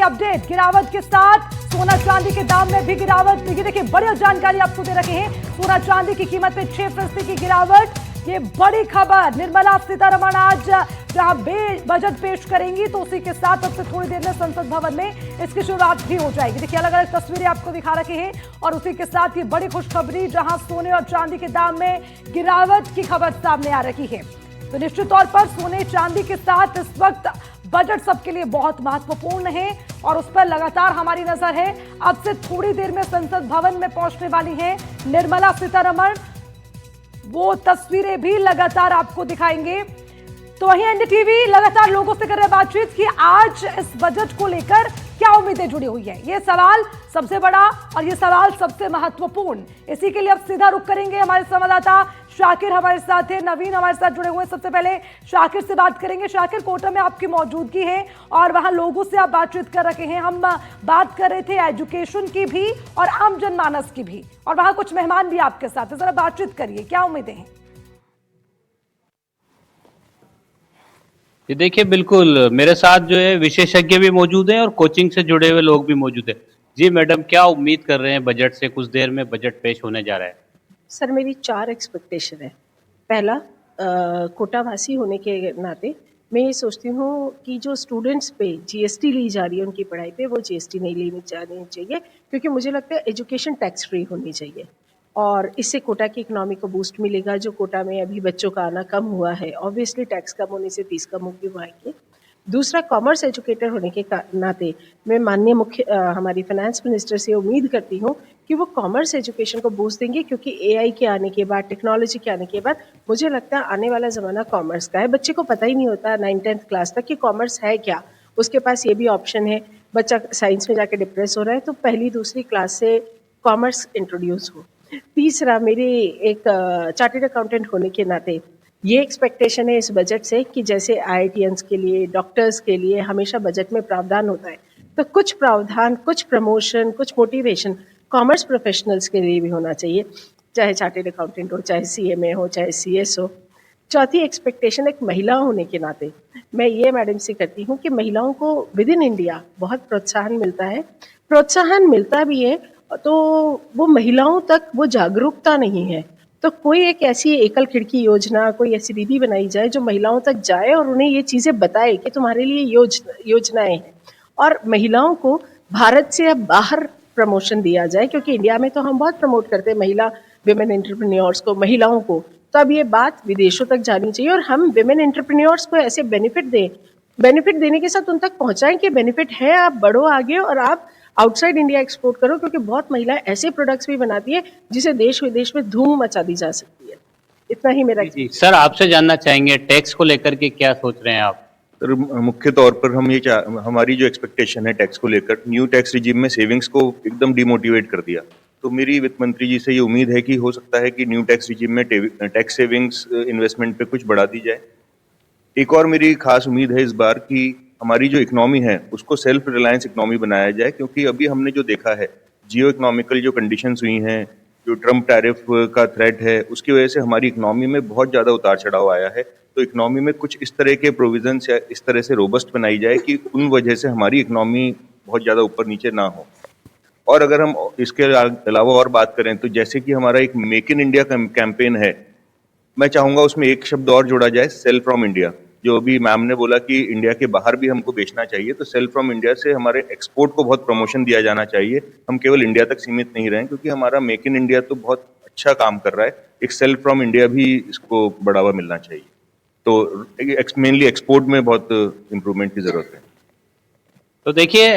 Update गिरावट के साथ सोना चांदी के दाम में भी गिरावट। ये देखिए बड़ी जानकारी आपको दे रखे हैं। सोना चांदी की कीमत में 6% की गिरावट। ये बड़ी खबर। निर्मला सीतारमण आज जहां बजट पेश करेंगी तो उसी के साथ अब से थोड़ी देर में संसद भवन में इसकी शुरुआत भी हो जाएगी। देखिए अलग अलग तस्वीरें आपको दिखा रखे हैं और उसी के साथ ये बड़ी खुशखबरी जहां सोने और चांदी के दाम में गिरावट की खबर सामने आ रही है। तो निश्चित तौर पर सोने चांदी के साथ इस वक्त बजट सबके लिए बहुत महत्वपूर्ण है और उस पर लगातार हमारी नजर है। अब से थोड़ी देर में संसद भवन में पहुंचने वाली है निर्मला सीतारमण। वो तस्वीरें भी लगातार आपको दिखाएंगे। तो वहीं एनडीटीवी लगातार लोगों से कर रहे बातचीत कि आज इस बजट को लेकर क्या उम्मीदें जुड़ी हुई है। ये सवाल सबसे बड़ा और ये सवाल सबसे महत्वपूर्ण। इसी के लिए अब सीधा रुख करेंगे। हमारे संवाददाता शाकिर हमारे साथ है, नवीन हमारे साथ जुड़े हुए हैं। सबसे पहले शाकिर से बात करेंगे। शाकिर, कोटा में आपकी मौजूदगी है और वहां लोगों से आप बातचीत कर रखे हैं। हम बात कर रहे थे एजुकेशन की भी और आम जनमानस की भी, और वहां कुछ मेहमान भी आपके साथ है। जरा बातचीत करिए, क्या उम्मीदें हैं? ये देखिए, बिल्कुल मेरे साथ जो है विशेषज्ञ भी मौजूद हैं और कोचिंग से जुड़े हुए लोग भी मौजूद हैं। जी मैडम, क्या उम्मीद कर रहे हैं बजट से? कुछ देर में बजट पेश होने जा रहा है। सर, मेरी 4 एक्सपेक्टेशन है। पहला, कोटावासी होने के नाते मैं ये सोचती हूँ कि जो स्टूडेंट्स पे जीएसटी ली जा रही है उनकी पढ़ाई पे, वो जीएसटी नहीं लेनी चाहिए, क्योंकि मुझे लगता है एजुकेशन टैक्स फ्री होनी चाहिए और इससे कोटा की इकोनॉमी को बूस्ट मिलेगा। जो कोटा में अभी बच्चों का आना कम हुआ है, ऑब्वियसली टैक्स कम होने से फीस कम होगी वहाँ की। दूसरा, कॉमर्स एजुकेटर होने के नाते मैं माननीय हमारी फाइनेंस मिनिस्टर से उम्मीद करती हूँ कि वो कॉमर्स एजुकेशन को बूस्ट देंगे, क्योंकि एआई के आने के बाद, टेक्नोलॉजी के आने के बाद मुझे लगता है आने वाला ज़माना कॉमर्स का है। बच्चे को पता ही नहीं होता 9th-10th क्लास तक कि कॉमर्स है क्या। उसके पास ये भी ऑप्शन है, बच्चा साइंस में जाके डिप्रेस हो रहा है तो पहली दूसरी क्लास से कॉमर्स इंट्रोड्यूस हो। तीसरा, मेरी एक चार्टर्ड अकाउंटेंट होने के नाते ये एक्सपेक्टेशन है इस बजट से कि जैसे आईआईटीएंस के लिए, डॉक्टर्स के लिए हमेशा बजट में प्रावधान होता है, तो कुछ प्रावधान, कुछ प्रमोशन, कुछ मोटिवेशन कॉमर्स प्रोफेशनल्स के लिए भी होना चाहिए, चाहे चार्टर्ड अकाउंटेंट हो, चाहे सीएमए हो, चाहे सीएस हो। चौथी एक्सपेक्टेशन एक महिला होने के नाते मैं ये मैडम से करती हूँ कि महिलाओं को विद इन इंडिया बहुत प्रोत्साहन मिलता है। प्रोत्साहन मिलता भी है तो वो महिलाओं तक वो जागरूकता नहीं है। तो कोई एक ऐसी एकल खिड़की योजना, कोई ऐसी विधि बनाई जाए जो महिलाओं तक जाए और उन्हें ये चीज़ें बताए कि तुम्हारे लिए योजनाएं हैं, और महिलाओं को भारत से अब बाहर प्रमोशन दिया जाए, क्योंकि इंडिया में तो हम बहुत प्रमोट करते हैं महिला विमेन एंटरप्रेन्योर्स को, महिलाओं को। तो अब ये बात विदेशों तक जानी चाहिए और हम विमेन एंटरप्रेन्योर्स को ऐसे बेनिफिट दें, बेनिफिट देने के साथ उन तक पहुँचाएँ कि बेनिफिट है, आप बढ़ो आगे और आप आउटसाइड इंडिया एक्सपोर्ट करो, क्योंकि बहुत महिलाएं ऐसे प्रोडक्ट्स भी बनाती है जिसे देश विदेश में धूम मचा दी जा सकती है। इतना ही मेरा। जी सर, आपसे जानना चाहेंगे टैक्स को लेकर के क्या सोच रहे हैं आप? सर, मुख्य तौर पर हम हमारी जो एक्सपेक्टेशन है टैक्स को लेकर, न्यू टैक्स रिजीम में सेविंग्स को एकदम डिमोटिवेट कर दिया। तो मेरी वित्त मंत्री जी से ये उम्मीद है कि हो सकता है कि न्यू टैक्स रिजीम में टैक्स सेविंग्स इन्वेस्टमेंट पे कुछ बढ़ा दी जाए। एक और मेरी खास उम्मीद है इस बार कि हमारी जो इकोनॉमी है उसको सेल्फ रिलायंस इकोनॉमी बनाया जाए, क्योंकि अभी हमने जो देखा है, जियो इकोनॉमिकल जो कंडीशंस हुई हैं, जो ट्रम्प टैरिफ का थ्रेट है, उसकी वजह से हमारी इकोनॉमी में बहुत ज़्यादा उतार चढ़ाव आया है। तो इकोनॉमी में कुछ इस तरह के प्रोविजंस या इस तरह से रोबस्ट बनाई जाए कि उन वजह से हमारी इकोनॉमी बहुत ज़्यादा ऊपर नीचे ना हो। और अगर हम इसके अलावा और बात करें तो जैसे कि हमारा एक मेक इन इंडिया कैंपेन है, मैं चाहूँगा उसमें एक शब्द और जोड़ा जाए, सेल फ्रॉम इंडिया। जो अभी मैम ने बोला कि इंडिया के बाहर भी हमको बेचना चाहिए, तो सेल फ्रॉम इंडिया से हमारे एक्सपोर्ट को बहुत प्रमोशन दिया जाना चाहिए। हम केवल इंडिया तक सीमित नहीं रहें, क्योंकि हमारा मेक इन इंडिया तो बहुत अच्छा काम कर रहा है, एक सेल फ्रॉम इंडिया भी इसको बढ़ावा मिलना चाहिए। तो मेनली एक्सपोर्ट में बहुत इम्प्रूवमेंट की जरूरत है। तो देखिए